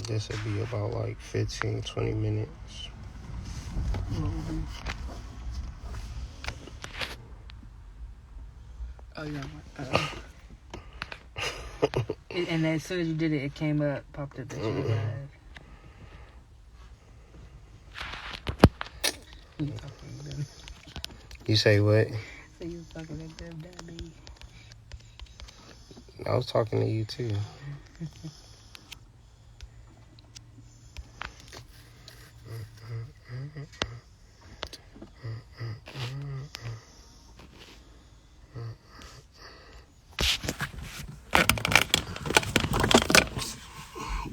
This will be about like 15, 20 minutes. Mm-hmm. Oh, yeah. And as soon as you did it, it came up, popped up that you were live. You say what? So you was talking like that, Daddy. I was talking to you too.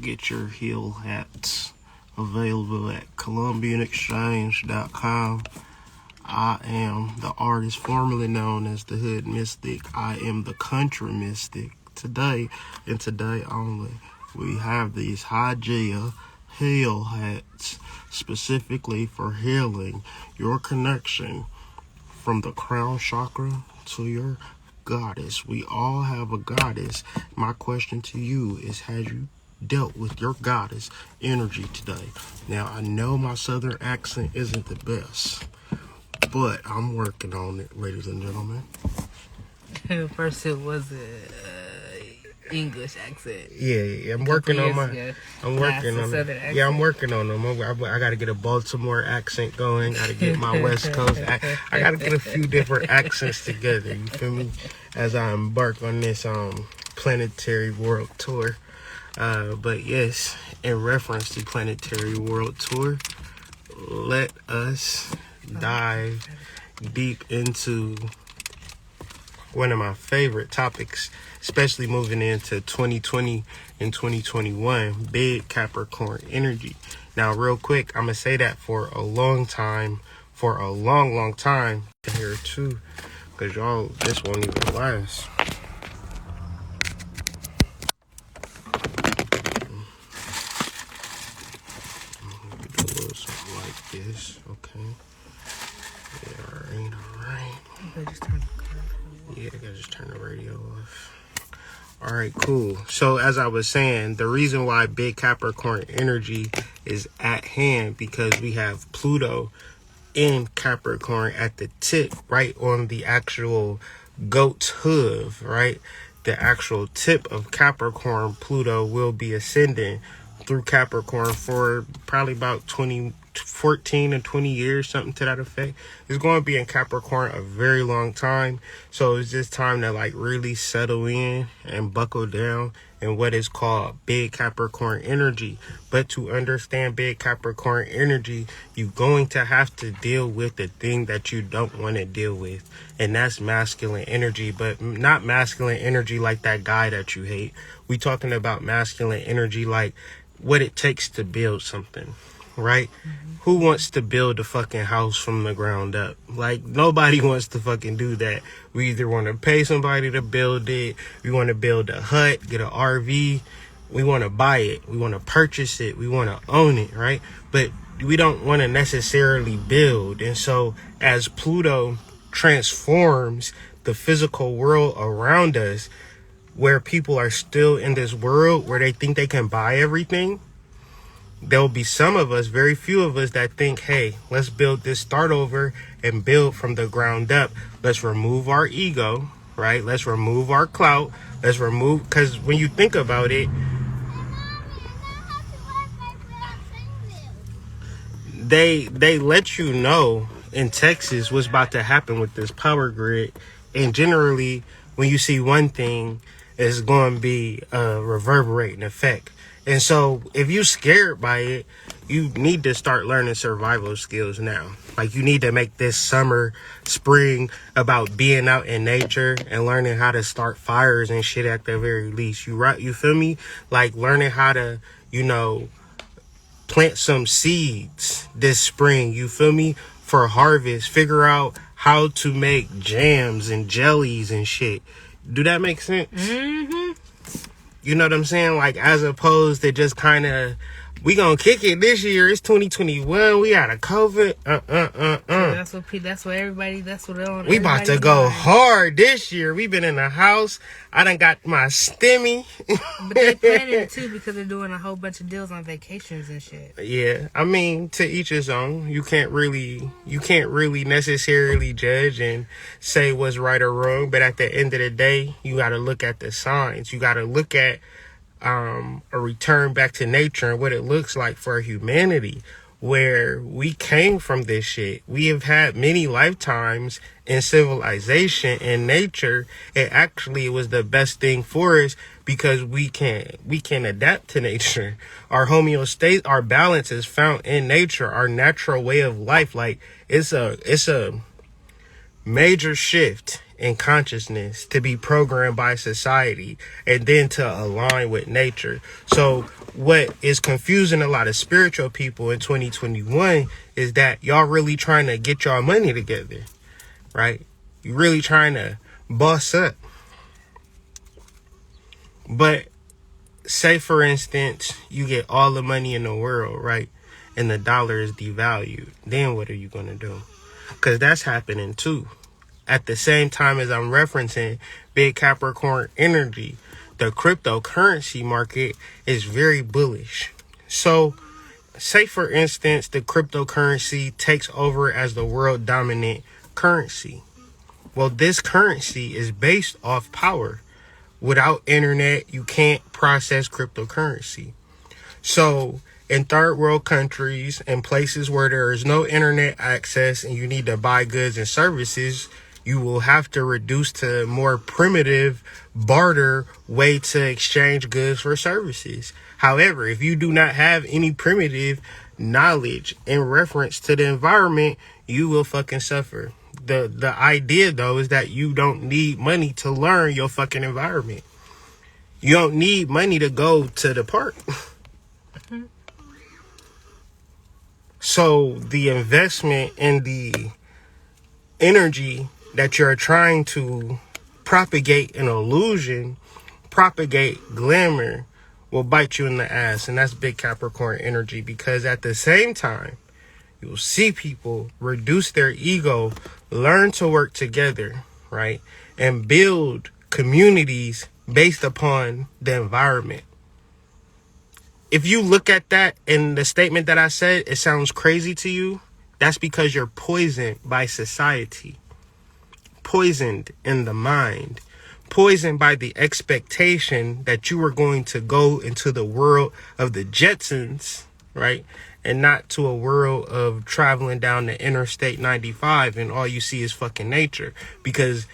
Get your heel hats available at ColumbianExchange.com. I am the artist formerly known as the Hood Mystic. I am the Country Mystic. Today, and today only, we have these high gel heel hats specifically for healing your connection from the crown chakra to your goddess. We all have a goddess. My question to you is, has you dealt with your goddess energy today? Now, I know my southern accent isn't the best, but I'm working on it, ladies and gentlemen. First it was a English accent. Yeah, I'm working on my. I'm working on it. Yeah, I'm working on them. I got to get a Baltimore accent going. Got to get my West Coast. I got to get a few different accents together. You feel me? As I embark on this planetary world tour. But yes, in reference to planetary world tour, let us dive deep into one of my favorite topics, especially moving into 2020 and 2021, big Capricorn energy. Now, real quick, I'm going to say that for a long time, long time here too, because y'all, this won't even last. Do a little something like this, okay? Yeah, alright. Yeah, I gotta just turn the radio off. Alright, cool. So as I was saying, the reason why big Capricorn energy is at hand, because we have Pluto in Capricorn at the tip, right on the actual goat's hoof, right? The actual tip of Capricorn, Pluto will be ascending through Capricorn for probably about 14 and 20 years, something to that effect. It's going to be in Capricorn a very long time. So it's just time to like really settle in and buckle down in what is called big Capricorn energy. But to understand big Capricorn energy, you're going to have to deal with the thing that you don't want to deal with. And that's masculine energy, but not masculine energy like that guy that you hate. We talking about masculine energy like what it takes to build something, right? Mm-hmm. Who wants to build a fucking house from the ground up? Like, nobody wants to fucking do that. We either want to pay somebody to build it, we want to build a hut, get an RV, we want to buy it, we want to purchase it, we want to own it, right? But we don't want to necessarily build. And so as Pluto transforms the physical world around us, where people are still in this world where they think they can buy everything, there'll be some of us, very few of us, that think, hey, let's build this, start over and build from the ground up. Let's remove our ego, right? Let's remove our clout. Let's remove, because when you think about it, they let you know in Texas what's about to happen with this power grid. And generally, when you see one thing, it's going to be a reverberating effect. And so if you're scared by it, you need to start learning survival skills now. Like, you need to make this summer, spring about being out in nature and learning how to start fires and shit at the very least. You feel me? Like, learning how to, plant some seeds this spring, you feel me? For harvest. Figure out how to make jams and jellies and shit. Do that make sense? Mm-hmm. You know what I'm saying? Like, as opposed to just kind of We gonna kick it this year. It's 2021. We out of COVID. That's what everybody. That's what they We about to go hard this year. We been in the house. I done got my stimmy. But they planning it too because they're doing a whole bunch of deals on vacations and shit. Yeah, I mean, to each his own. You can't really necessarily judge and say what's right or wrong. But at the end of the day, you got to look at the signs. You got to look at a return back to nature and what it looks like for humanity, where we came from this shit. We have had many lifetimes in civilization and nature. It actually was the best thing for us because we can adapt to nature. Our homeostasis, our balance is found in nature, our natural way of life. Like it's a major shift in consciousness to be programmed by society and then to align with nature. So what is confusing a lot of spiritual people in 2021 is that y'all really trying to get y'all money together, right? You really trying to boss up. But say, for instance, you get all the money in the world, right? And the dollar is devalued. Then what are you going to do? Because that's happening too. At the same time as I'm referencing big Capricorn energy, the cryptocurrency market is very bullish. So say, for instance, the cryptocurrency takes over as the world dominant currency. Well, this currency is based off power. Without internet, you can't process cryptocurrency. So in third world countries and places where there is no internet access and you need to buy goods and services, you will have to reduce to a more primitive barter way to exchange goods for services. However, if you do not have any primitive knowledge in reference to the environment, you will fucking suffer. The idea, though, is that you don't need money to learn your fucking environment. You don't need money to go to the park. So the investment in the energy that you're trying to propagate an illusion, propagate glamour, will bite you in the ass. And that's big Capricorn energy, because at the same time, you'll see people reduce their ego, learn to work together, right? And build communities based upon the environment. If you look at that in the statement that I said, it sounds crazy to you. That's because you're poisoned by society. Poisoned in the mind, poisoned by the expectation that you were going to go into the world of the Jetsons, right? And not to a world of traveling down the Interstate 95 and all you see is fucking nature. Because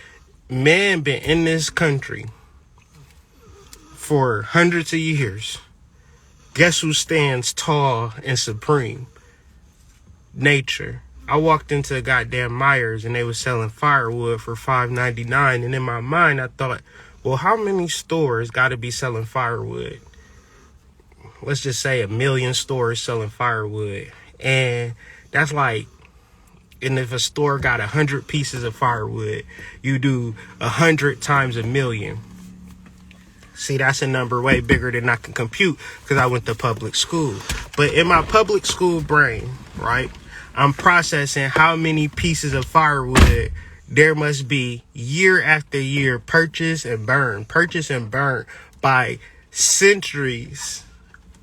man been in this country for hundreds of years. Guess who stands tall and supreme? Nature. I walked into a goddamn Myers and they were selling firewood for $5.99, and in my mind I thought, well, how many stores got to be selling firewood? Let's just say 1 million stores selling firewood, and that's like, and if a store got 100 pieces of firewood, you do 100 times 1 million. See, that's a number way bigger than I can compute because I went to public school. But in my public school brain, right, I'm processing how many pieces of firewood there must be year after year purchased and burned by centuries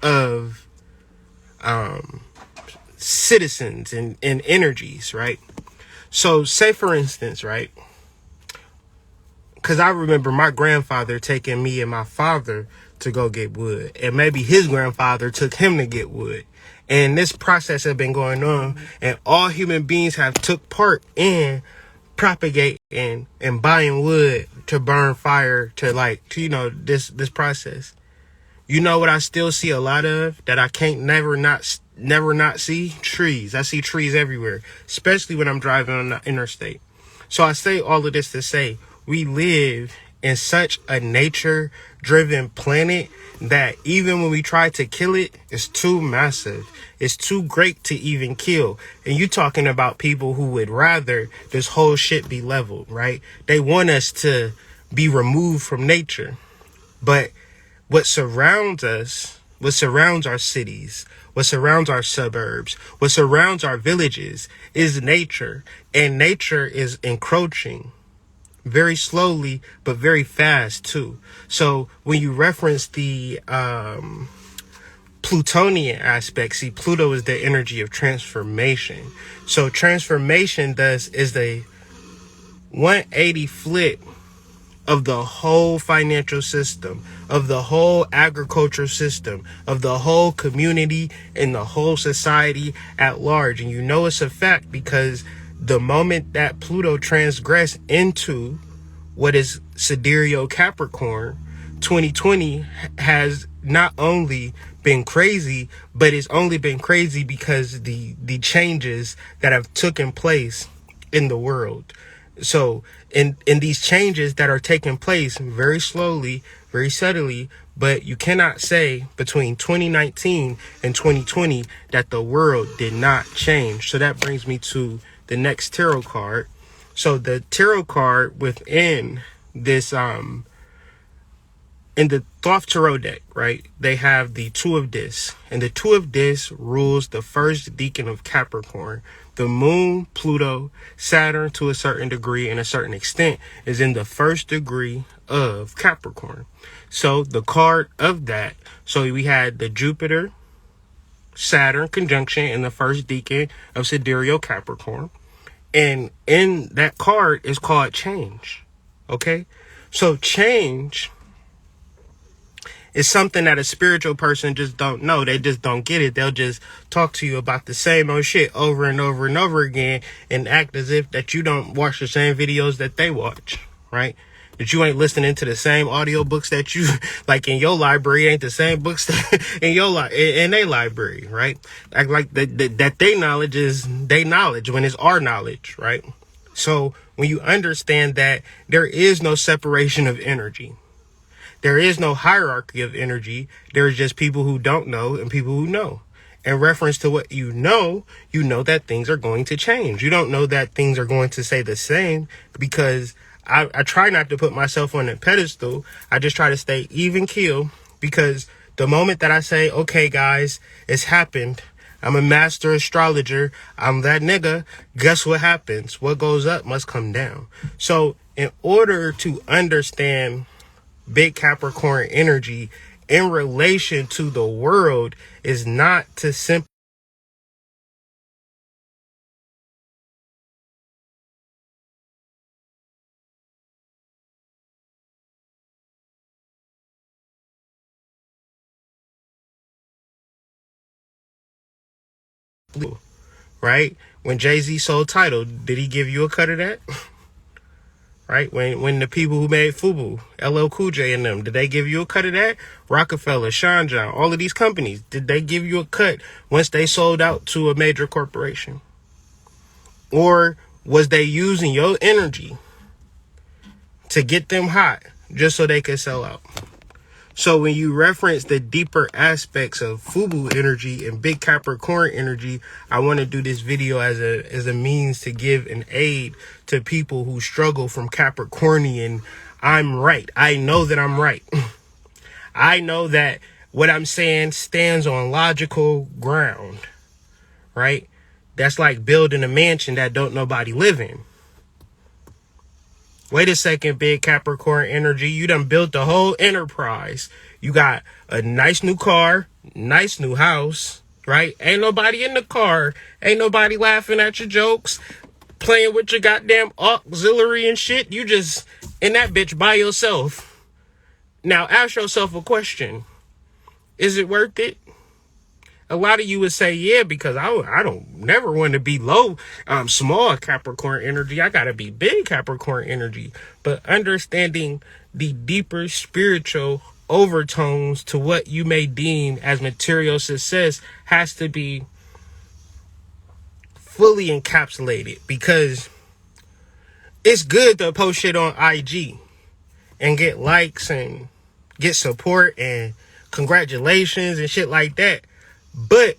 of citizens and energies, right? So say, for instance, right, because I remember my grandfather taking me and my father to go get wood, and maybe his grandfather took him to get wood. And this process has been going on, and all human beings have took part in propagating and buying wood to burn fire to this process. You know what I still see a lot of that I can't never not see? Trees. I see trees everywhere, especially when I'm driving on the interstate. So I say all of this to say we live in such a nature-driven planet that even when we try to kill it, it's too massive. It's too great to even kill. And you talking about people who would rather this whole shit be leveled, right? They want us to be removed from nature. But what surrounds us, what surrounds our cities, what surrounds our suburbs, what surrounds our villages is nature. And nature is encroaching very slowly, but very fast too. So when you reference the Plutonian aspect, see, Pluto is the energy of transformation. So transformation is the 180 flip of the whole financial system, of the whole agricultural system, of the whole community and the whole society at large. And you know it's a fact because the moment that Pluto transgressed into what is sidereal Capricorn, 2020 has not only been crazy, but it's only been crazy because the changes that have taken place in the world. So in these changes that are taking place very slowly, very subtly, but you cannot say between 2019 and 2020 that the world did not change. So that brings me to the next tarot card. So the tarot card within this in the Thoth Tarot deck, right, they have the Two of Dis. And the Two of Dis rules the first decan of Capricorn. The moon, Pluto, Saturn to a certain degree and a certain extent is in the first degree of Capricorn. So the card of that, so we had the Jupiter, Saturn conjunction in the first decan of sidereal Capricorn. And in that card is called change. Okay? So change is something that a spiritual person just don't know. They just don't get it. They'll just talk to you about the same old shit over and over and over again and act as if that you don't watch the same videos that they watch, right? That you ain't listening to the same audiobooks that you like in your library ain't the same books that in their library, right? Act like that they knowledge is they knowledge when it's our knowledge, right? So when you understand that there is no separation of energy, there is no hierarchy of energy. There's just people who don't know and people who know. In reference to what you know that things are going to change. You don't know that things are going to stay the same because I try not to put myself on a pedestal. I just try to stay even keel because the moment that I say, okay, guys, it's happened. I'm a master astrologer. I'm that nigga. Guess what happens? What goes up must come down. So in order to understand big Capricorn energy in relation to the world is not to simply right? When Jay-Z sold Tidal, did he give you a cut of that? Right? When the people who made FUBU, LL Cool J and them, did they give you a cut of that? Rockefeller, Sean John, all of these companies, did they give you a cut once they sold out to a major corporation? Or was they using your energy to get them hot just so they could sell out? So when you reference the deeper aspects of FUBU energy and big Capricorn energy, I want to do this video as a means to give an aid to people who struggle from Capricornian. I'm right. I know that I'm right. I know that what I'm saying stands on logical ground, right? That's like building a mansion that don't nobody live in. Wait a second, big Capricorn energy. You done built the whole enterprise. You got a nice new car, nice new house, right? Ain't nobody in the car. Ain't nobody laughing at your jokes, playing with your goddamn auxiliary and shit. You just in that bitch by yourself. Now ask yourself a question. Is it worth it? A lot of you would say, yeah, because I don't never want to be low, small Capricorn energy. I got to be big Capricorn energy. But understanding the deeper spiritual overtones to what you may deem as material success has to be fully encapsulated, because it's good to post shit on IG and get likes and get support and congratulations and shit like that. But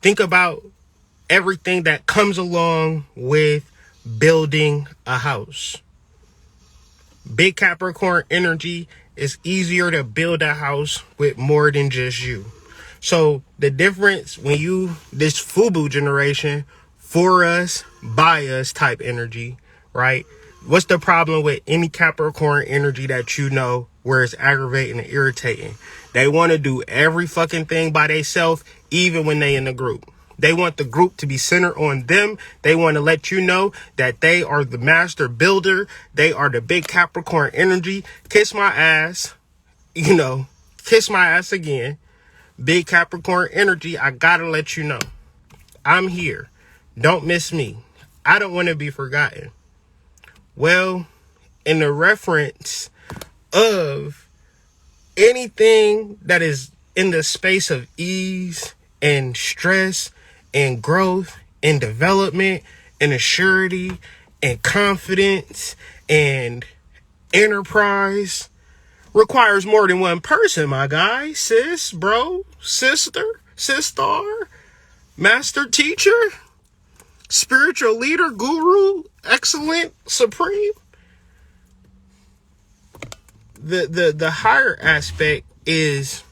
think about everything that comes along with building a house. Big Capricorn energy it's easier to build a house with more than just you. So the difference when this FUBU generation, for us, by us type energy, right? What's the problem with any Capricorn energy that you know where it's aggravating and irritating? They want to do every fucking thing by themselves, even when they in the group. They want the group to be centered on them. They want to let you know that they are the master builder. They are the big Capricorn energy. Kiss my ass, kiss my ass again. Big Capricorn energy, I gotta let you know. I'm here. Don't miss me. I don't want to be forgotten. Well, in the reference of anything that is in the space of ease and stress and growth and development and assurity and confidence and enterprise requires more than one person, my guy, sis, bro, sister, master teacher, spiritual leader, guru, excellent, supreme. The higher aspect is,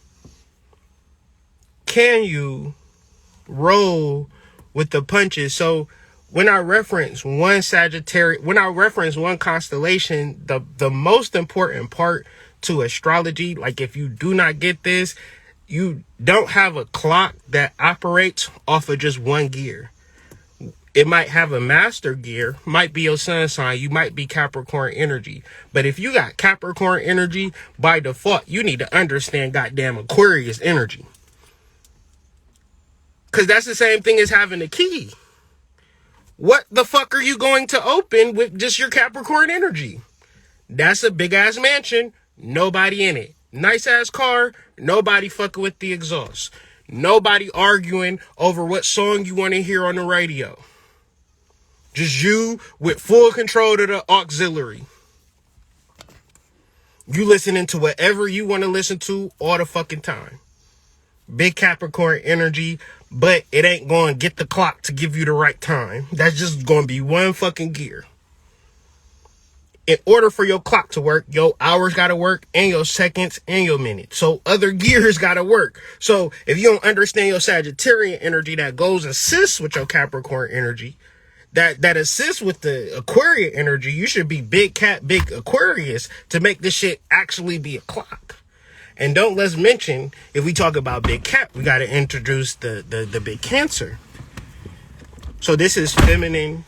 can you roll with the punches? So when I reference one Sagittarius, when I reference one constellation, the most important part to astrology, like if you do not get this, you don't have a clock that operates off of just one gear. It might have a master gear, might be your sun sign, you might be Capricorn energy. But if you got Capricorn energy, by default, you need to understand goddamn Aquarius energy. Because that's the same thing as having a key. What the fuck are you going to open with just your Capricorn energy? That's a big ass mansion, nobody in it. Nice ass car, nobody fucking with the exhaust. Nobody arguing over what song you want to hear on the radio. Just you with full control of the auxiliary. You listening to whatever you want to listen to all the fucking time. Big Capricorn energy, but it ain't going to get the clock to give you the right time. That's just going to be one fucking gear. In order for your clock to work, your hours got to work, and your seconds and your minutes. So other gears got to work. So if you don't understand your Sagittarian energy that goes assists with your Capricorn energy, that assists with the Aquarian energy, you should be big Cap, big Aquarius to make this shit actually be a clock. And don't let's mention, if we talk about big Cap, we got to introduce the big Cancer. So this is feminine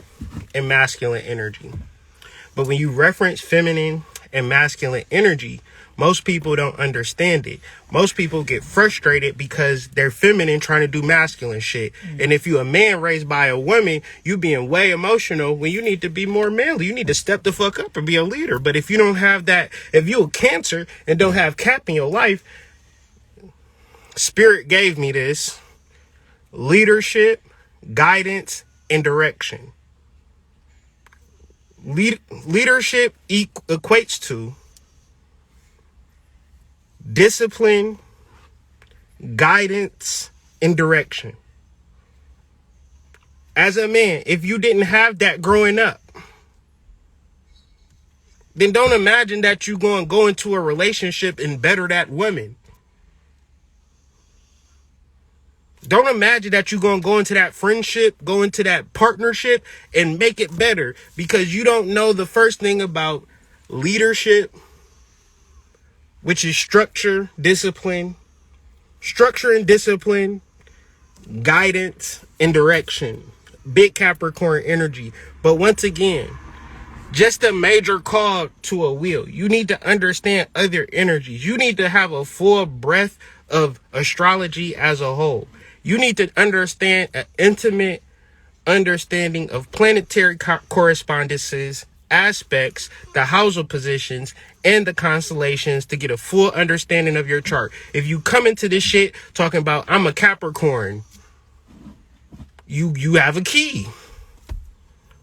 and masculine energy. But when you reference feminine and masculine energy, most people don't understand it. Most people get frustrated because they're feminine trying to do masculine shit. And if you're a man raised by a woman, you being way emotional when you need to be more manly. You need to step the fuck up and be a leader. But if you don't have that, if you're a Cancer and don't have Cap in your life, Spirit gave me this: leadership, guidance, and direction. Leadership equates to discipline, guidance, and direction. As a man, if you didn't have that growing up, then don't imagine that you're going to go into a relationship and better that woman. Don't imagine that you're going to go into that friendship, go into that partnership and make it better, because you don't know the first thing about leadership, which is structure and discipline, guidance and direction. Big Capricorn energy. But once again, just a major cog to a wheel. You need to understand other energies. You need to have a full breadth of astrology as a whole. You need to understand an intimate understanding of planetary correspondences, aspects, the housal positions, and the constellations to get a full understanding of your chart. If you come into this shit talking about, I'm a Capricorn, you have a key.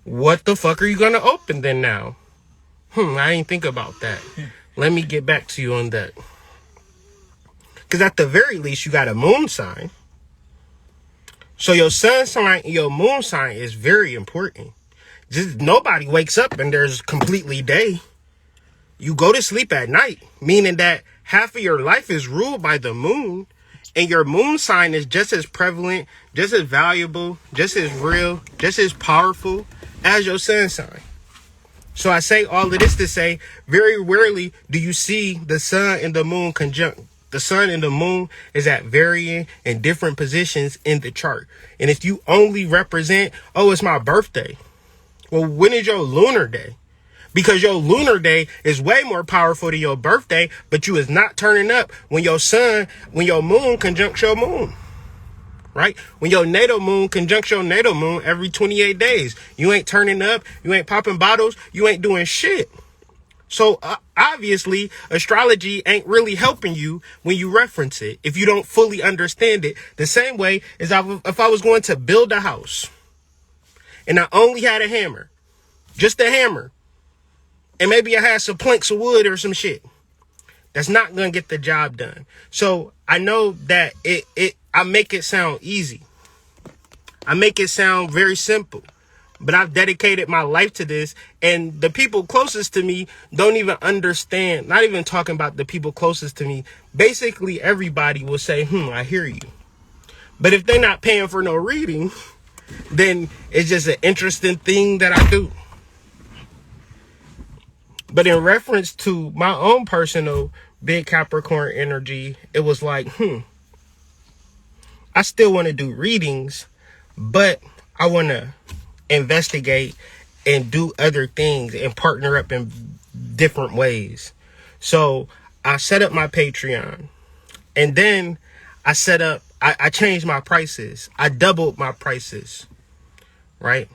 What the fuck are you gonna open then now? I didn't think about that. Let me get back to you on that. Because at the very least, you got a moon sign. So your sun sign and your moon sign is very important. Just nobody wakes up and there's completely day. You go to sleep at night, meaning that half of your life is ruled by the moon, and your moon sign is just as prevalent, just as valuable, just as real, just as powerful as your sun sign. So I say all of this to say, very rarely do you see the sun and the moon conjunct. The sun and the moon is at varying and different positions in the chart. And if you only represent, oh, it's my birthday. Well, when is your lunar day? Because your lunar day is way more powerful than your birthday, but you is not turning up when your moon conjuncts your moon. Right? When your natal moon conjuncts your natal moon every 28 days. You ain't turning up. You ain't popping bottles. You ain't doing shit. So obviously, astrology ain't really helping you when you reference it, if you don't fully understand it. The same way as if I was going to build a house and I only had a hammer, just a hammer, and maybe I had some planks of wood or some shit, that's not going to get the job done. So I know that I make it sound easy. I make it sound very simple. But I've dedicated my life to this, and the people closest to me don't even understand. Not even talking about the people closest to me. Basically, everybody will say, I hear you. But if they're not paying for no reading, then it's just an interesting thing that I do. But in reference to my own personal big Capricorn energy, it was like, I still want to do readings, but I want to investigate and do other things and partner up in different ways. So I set up my Patreon, and then I changed my prices. I doubled my prices, right?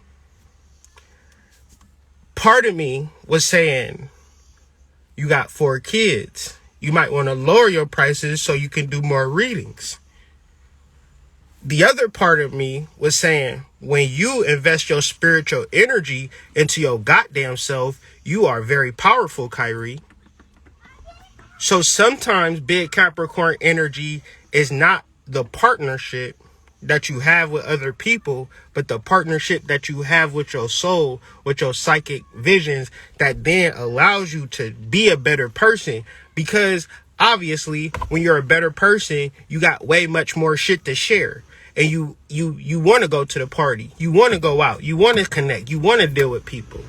Part of me was saying, you got 4 kids. You might want to lower your prices so you can do more readings. The other part of me was saying, when you invest your spiritual energy into your goddamn self, you are very powerful, Kyrie. So sometimes big Capricorn energy is not the partnership that you have with other people, but the partnership that you have with your soul, with your psychic visions, that then allows you to be a better person. Because obviously, when you're a better person, you got way much more shit to share. And you want to go to the party. You want to go out. You want to connect. You want to deal with people.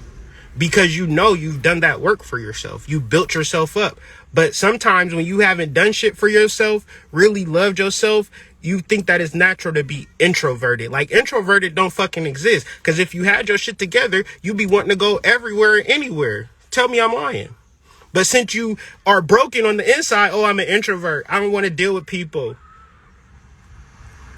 Because you know you've done that work for yourself. You built yourself up. But sometimes when you haven't done shit for yourself, really loved yourself, you think that it's natural to be introverted. Like, introverted don't fucking exist. Because if you had your shit together, you'd be wanting to go everywhere and anywhere. Tell me I'm lying. But since you are broken on the inside, oh, I'm an introvert. I don't want to deal with people.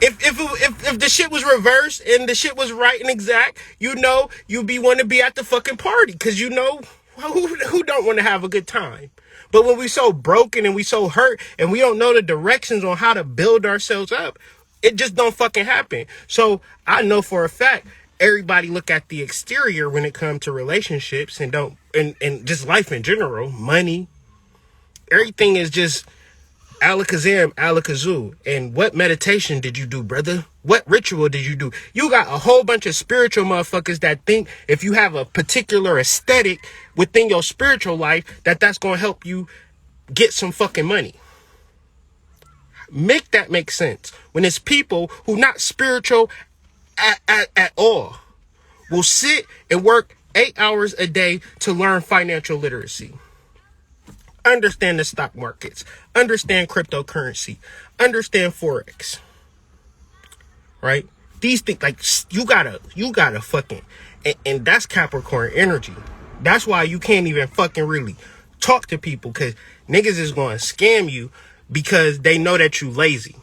If the shit was reversed and the shit was right and exact, you know, you'd be want to be at the fucking party. Because you know, who don't want to have a good time? But when we so broken and we so hurt and we don't know the directions on how to build ourselves up, it just don't fucking happen. So I know for a fact, everybody look at the exterior when it comes to relationships and just life in general, money. Everything is just alakazam, alakazoo. And what meditation did you do, brother? What ritual did you do? You got a whole bunch of spiritual motherfuckers that think if you have a particular aesthetic within your spiritual life, that's going to help you get some fucking money. Make that make sense. When it's people who not spiritual at all will sit and work 8 hours a day to learn financial literacy. Understand the stock markets, understand cryptocurrency, understand Forex, right? These things, like, you gotta fucking, and that's Capricorn energy. That's why you can't even fucking really talk to people, because niggas is going to scam you because they know that you lazy.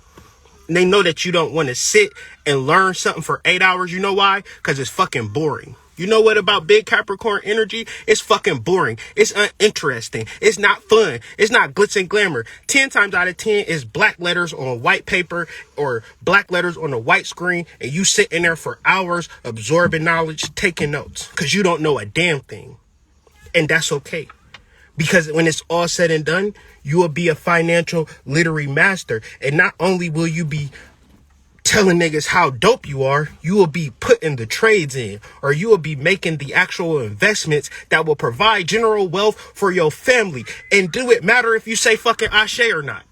They know that you don't want to sit and learn something for 8 hours. You know why? Because it's fucking boring. You know what about big Capricorn energy? It's fucking boring. It's uninteresting. It's not fun. It's not glitz and glamour. 10 times out of 10 is black letters on white paper or black letters on a white screen, and you sit in there for hours absorbing knowledge, taking notes, because you don't know a damn thing. And that's okay. Because when it's all said and done, you will be a financial literary master. And not only will you be telling niggas how dope you are, you will be putting the trades in, or you will be making the actual investments that will provide general wealth for your family. And do it matter if you say fucking Ashe or not?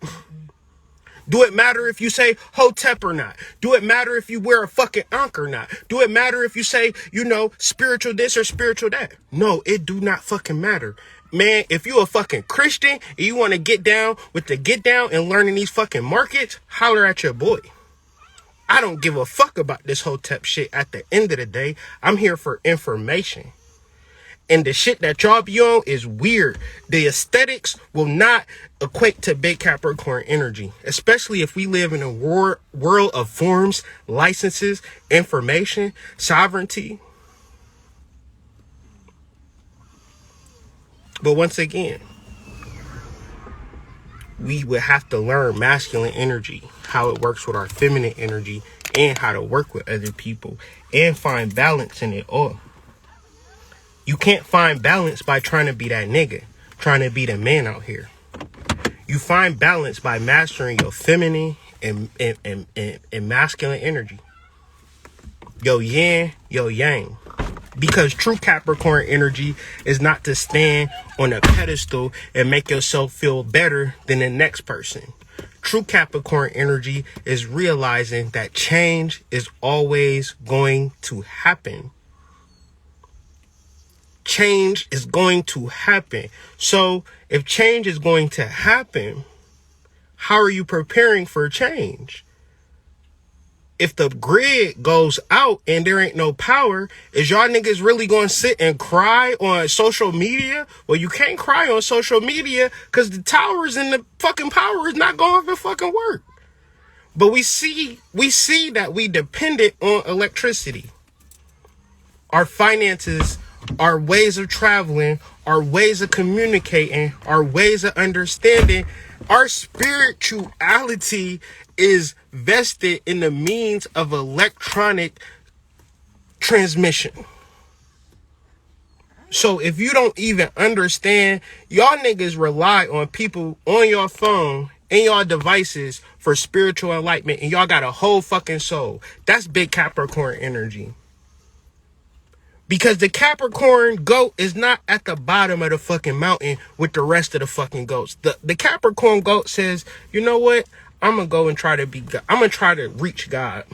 Do it matter if you say Hotep or not? Do it matter if you wear a fucking Ankh or not? Do it matter if you say, you know, spiritual this or spiritual that? No, it do not fucking matter. Man, if you a fucking Christian and you want to get down with the get down and learning these fucking markets, holler at your boy. I don't give a fuck about this Hotep shit. At the end of the day, I'm here for information. And the shit that y'all be on is weird. The aesthetics will not equate to big Capricorn energy, especially if we live in a world of forms, licenses, information, sovereignty. But once again, we would have to learn masculine energy, how it works with our feminine energy, and how to work with other people and find balance in it all. You can't find balance by trying to be that nigga, trying to be the man out here. You find balance by mastering your feminine and masculine energy. Yo yin, yo yang. Because true Capricorn energy is not to stand on a pedestal and make yourself feel better than the next person. True Capricorn energy is realizing that change is always going to happen. Change is going to happen. So if change is going to happen, how are you preparing for change? If the grid goes out and there ain't no power, is y'all niggas really going to sit and cry on social media? Well, you can't cry on social media because the towers and the fucking power is not going to fucking work. But we see that we dependent on electricity. Our finances, our ways of traveling, our ways of communicating, our ways of understanding, our spirituality is vested in the means of electronic transmission. So if you don't even understand, y'all niggas rely on people on your phone and your devices for spiritual enlightenment, and y'all got a whole fucking soul. That's big Capricorn energy. Because the Capricorn goat is not at the bottom of the fucking mountain with the rest of the fucking goats. The Capricorn goat says, you know what? I'm going to go and try to be God. I'm going to try to reach God.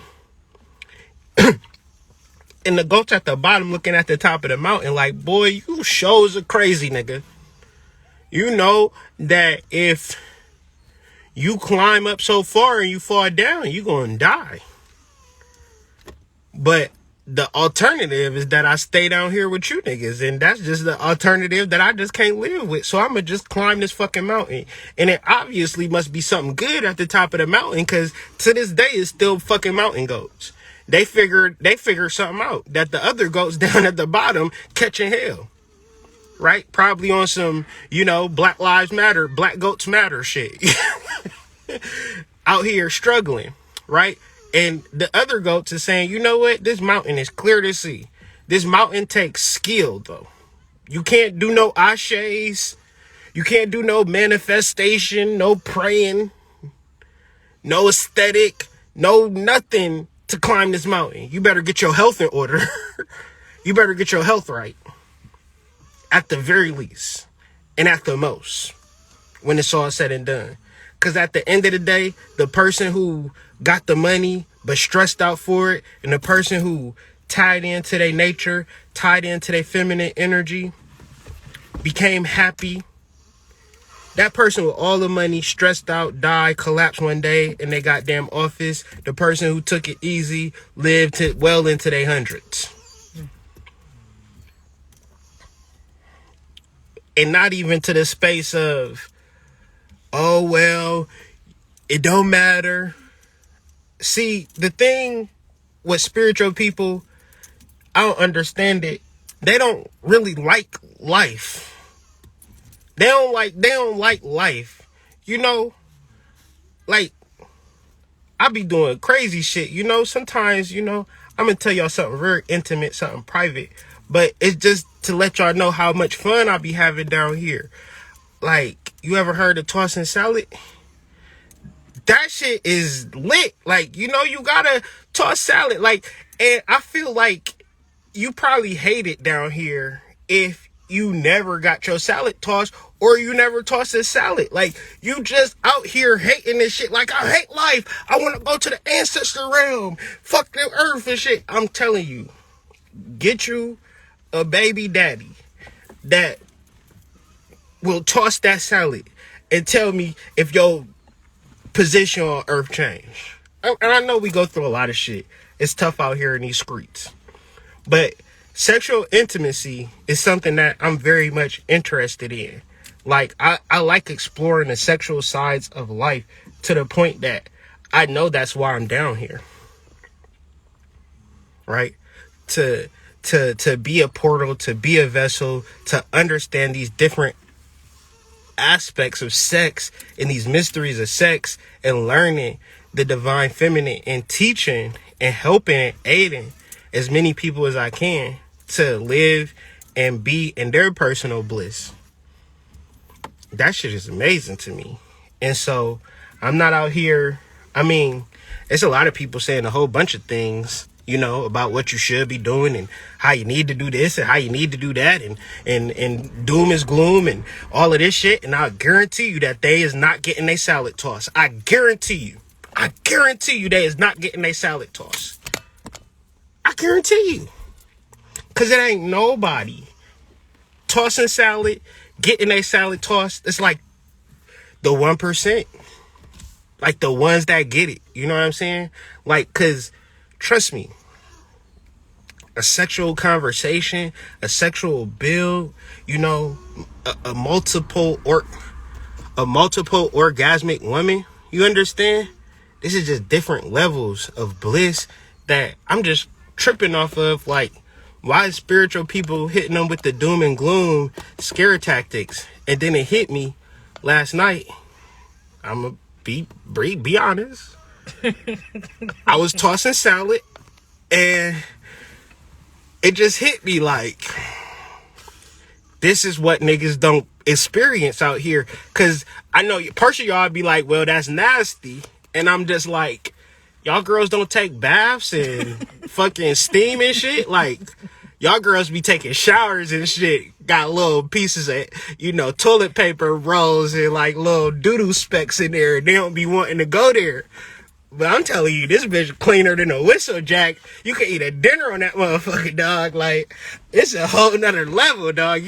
And the goat's at the bottom looking at the top of the mountain like, boy, you shows are crazy, nigga. You know that if you climb up so far and you fall down, you're going to die. But the alternative is that I stay down here with you niggas, and that's just the alternative that I just can't live with. So I'm gonna just climb this fucking mountain, and it obviously must be something good at the top of the mountain, because to this day it's still fucking mountain goats. They figured something out, that the other goats down at the bottom catching hell, right? Probably on some, you know, Black Lives Matter, Black Goats Matter shit. Out here struggling, right? And the other goats is saying, you know what? This mountain is clear to see. This mountain takes skill, though. You can't do no ashes. You can't do no manifestation, no praying, no aesthetic, no nothing to climb this mountain. You better get your health in order. You better get your health right. At the very least. And at the most. When it's all said and done. Because at the end of the day, the person who got the money but stressed out for it, and the person who tied into their nature, tied into their feminine energy, became happy, that person with all the money, stressed out, died, collapsed one day in their goddamn office. The person who took it easy lived well into their hundreds. And not even to the space of, oh, well, it don't matter. See, the thing with spiritual people, I don't understand it. They don't really like life. They don't like life. You know, like, I be doing crazy shit. You know, sometimes, you know, I'm going to tell y'all something very intimate, something private. But it's just to let y'all know how much fun I be having down here. Like, you ever heard of tossing salad? that shit is lit. Like, you know, you gotta toss salad. Like, and I feel like you probably hate it down here if you never got your salad tossed or you never tossed a salad. Like, you just out here hating this shit. Like, I hate life. I want to go to the ancestor realm. Fuck the earth and shit. I'm telling you, get you a baby daddy that will toss that salad and tell me if your position on earth change. And I know we go through a lot of shit. It's tough out here in these streets. But sexual intimacy is something that I'm very much interested in. Like, I like exploring the sexual sides of life to the point that I know that's why I'm down here. Right? To be a portal, to be a vessel, to understand these different aspects of sex and these mysteries of sex and learning the divine feminine and teaching and helping and aiding as many people as I can to live and be in their personal bliss. That shit is amazing to me. And so I'm not out here. I mean, it's a lot of people saying a whole bunch of things, you know, about what you should be doing and how you need to do this and how you need to do that and doom is gloom and all of this shit. And I guarantee you that they is not getting their salad tossed. I guarantee you they is not getting their salad tossed. I guarantee you. Because it ain't nobody tossing salad, getting their salad tossed. It's like the 1%. Like the ones that get it. You know what I'm saying? Like, because trust me, a sexual conversation, a sexual build, you know, a multiple orgasmic woman, you understand? This is just different levels of bliss that I'm just tripping off of. Like, why is spiritual people hitting them with the doom and gloom scare tactics? And then it hit me last night. I'm gonna be honest. I was tossing salad and it just hit me like, this is what niggas don't experience out here. Cause I know partially y'all be like, well, that's nasty. And I'm just like, y'all girls don't take baths and fucking steam and shit. Like, y'all girls be taking showers and shit. Got little pieces of, you know, toilet paper rolls and like little doo-doo specks in there. And they don't be wanting to go there. But I'm telling you, this bitch cleaner than a whistle jack. You can eat a dinner on that motherfucking dog. Like, it's a whole nother level, dog.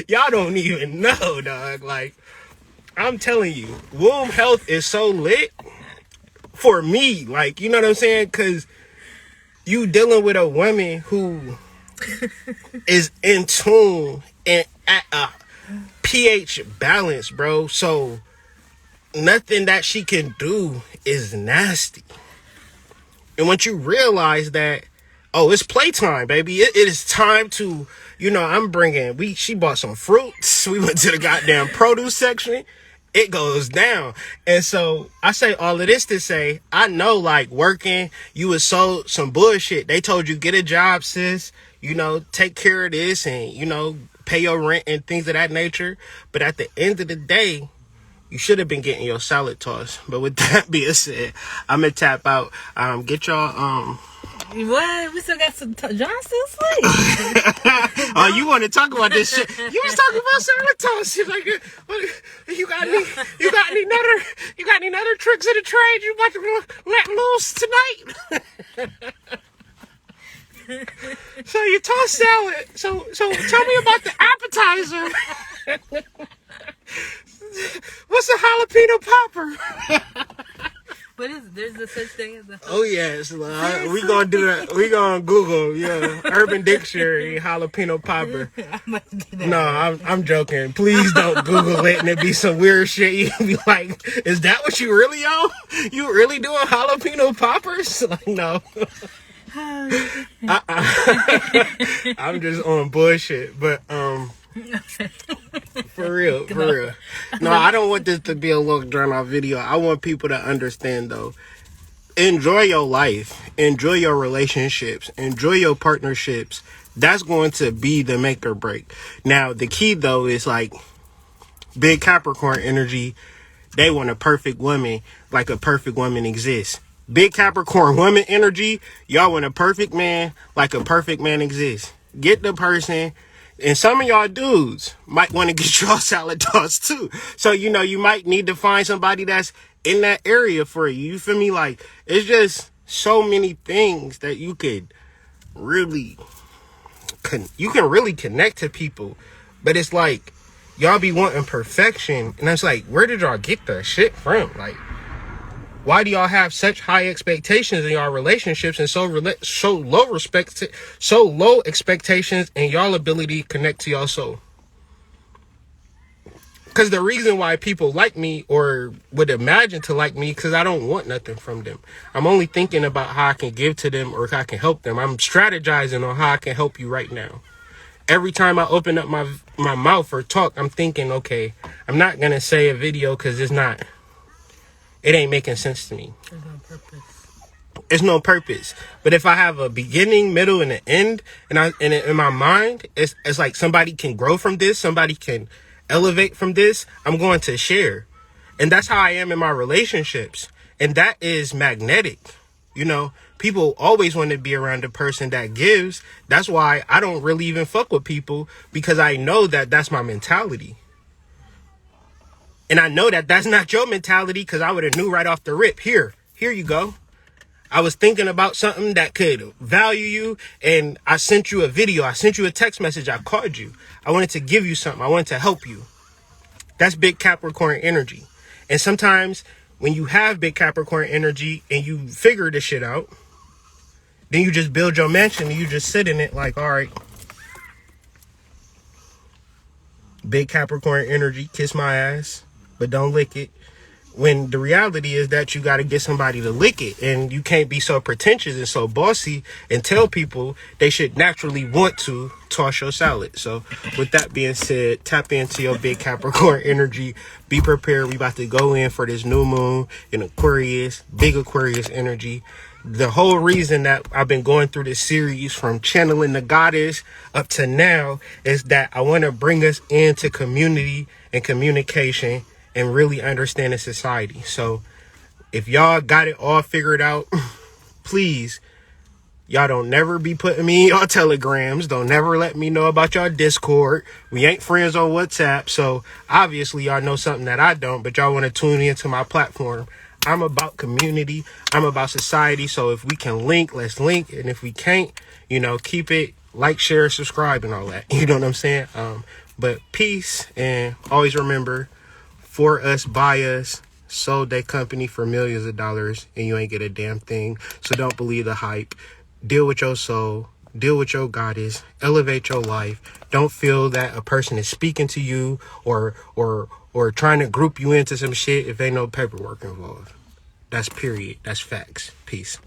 Y'all don't even know, dog. Like, I'm telling you, womb health is so lit for me. Like, you know what I'm saying? Because you dealing with a woman who is in tune and at a pH balance, bro. So nothing that she can do is nasty. And once you realize that, oh, it's playtime, baby. It is time to, you know, she bought some fruits. We went to the goddamn produce section. It goes down. And so I say all of this to say, I know, like, working, you was sold some bullshit. They told you, get a job, sis, you know, take care of this and, you know, pay your rent and things of that nature. But at the end of the day, you should have been getting your salad tossed. But with that being said, I'm gonna tap out. Get y'all What? We still got some John still asleep. Oh, you want to talk about this shit? You was talking about salad toss. Like, you got any other tricks of the trade you about to let loose tonight? So you toss salad. So tell me about the appetizer. What's a jalapeno popper? But there's a such thing as a... Oh, yes. We gonna do that. We gonna Google, Urban Dictionary, jalapeno popper. No, I'm joking. Please don't Google it and it be some weird shit. You be like, is that what you really on? You really doing jalapeno poppers? Like, no. I'm just on bullshit. But, for real. No, I don't want this to be a long drawn out video. I want people to understand, though. Enjoy your life. Enjoy your relationships. Enjoy your partnerships. That's going to be the make or break. Now, the key, though, is like big Capricorn energy. they want a perfect woman like a perfect woman exists. Big Capricorn woman energy, y'all want a perfect man like a perfect man exists. Get the person. And some of y'all dudes might want to get y'all salad tossed too. So, you know, you might need to find somebody that's in that area for you. You feel me? Like, it's just so many things that you could really, you can really connect to people. But it's like, y'all be wanting perfection. And it's like, where did y'all get that shit from? Like, why do y'all have such high expectations in y'all relationships and so low expectations in y'all ability to connect to y'all soul? Because the reason why people like me or would imagine to like me, because I don't want nothing from them. I'm only thinking about how I can give to them or how I can help them. I'm strategizing on how I can help you right now. Every time I open up my mouth or talk, I'm thinking, okay, I'm not going to say a video because it ain't making sense to me. There's no purpose. It's no purpose. But if I have a beginning, middle, and an end, and in my mind, it's like somebody can grow from this, somebody can elevate from this, I'm going to share. And that's how I am in my relationships. And that is magnetic. You know, people always want to be around a person that gives. That's why I don't really even fuck with people, because I know that that's my mentality. And I know that that's not your mentality, because I would have knew right off the rip. Here you go. I was thinking about something that could value you, and I sent you a video. I sent you a text message. I called you. I wanted to give you something. I wanted to help you. That's big Capricorn energy. And sometimes when you have big Capricorn energy and you figure this shit out, then you just build your mansion and you just sit in it like, all right, big Capricorn energy, kiss my ass, but don't lick it. When the reality is that you got to get somebody to lick it, and you can't be so pretentious and so bossy and tell people they should naturally want to toss your salad. So with that being said, tap into your big Capricorn energy. Be prepared. We about to go in for this new moon in Aquarius, big Aquarius energy. The whole reason that I've been going through this series from channeling the goddess up to now is that I want to bring us into community and communication and really understanding society. So if y'all got it all figured out, please, y'all don't never be putting me in y'all telegrams. Don't never let me know about y'all Discord. We ain't friends on WhatsApp. So obviously y'all know something that I don't, but y'all want to tune into my platform. I'm about community. I'm about society. So if we can link, let's link. And if we can't, you know, keep it like, share, subscribe, and all that. You know what I'm saying? But peace, and always remember, for us, by us, sold that company for millions of dollars, and you ain't get a damn thing. So don't believe the hype. Deal with your soul. Deal with your goddess. Elevate your life. Don't feel that a person is speaking to you or trying to group you into some shit if ain't no paperwork involved. That's period. That's facts. Peace.